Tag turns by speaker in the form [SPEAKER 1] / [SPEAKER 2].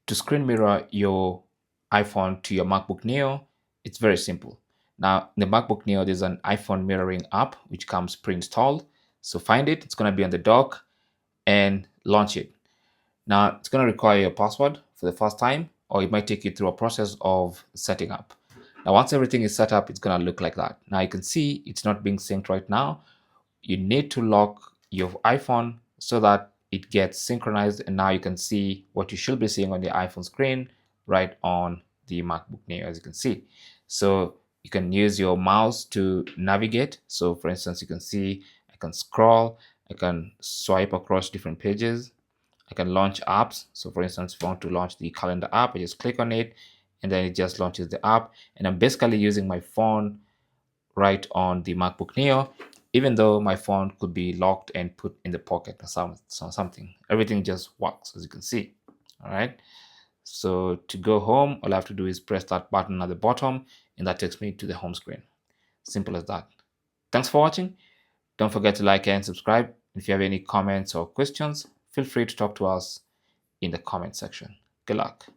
[SPEAKER 1] To screen mirror your iPhone to your MacBook Neo, it's very simple. Now, in the MacBook Neo, there's an iPhone mirroring app which comes pre-installed. So find it, it's going to be on the dock, and launch it. Now, it's going to require your password for the first time, or it might take you through a process of setting up. Now, once everything is set up, it's going to look like that. Now, you can see it's not being synced right now. You need to lock your iPhone so that it gets synchronized, and now you can see what you should be seeing on the iPhone screen right on the MacBook Neo, as you can see. So you can use your mouse to navigate. So for instance, you can see I can scroll, I can swipe across different pages, I can launch apps. So for instance, if I want to launch the calendar app, I just click on it and then it just launches the app. And I'm basically using my phone right on the MacBook Neo, even though my phone could be locked and put in the pocket or something. Everything just works, as you can see. All right. So to go home, all I have to do is press that button at the bottom, and that takes me to the home screen. Simple as that. Thanks for watching. Don't forget to like and subscribe. If you have any comments or questions, feel free to talk to us in the comment section. Good luck.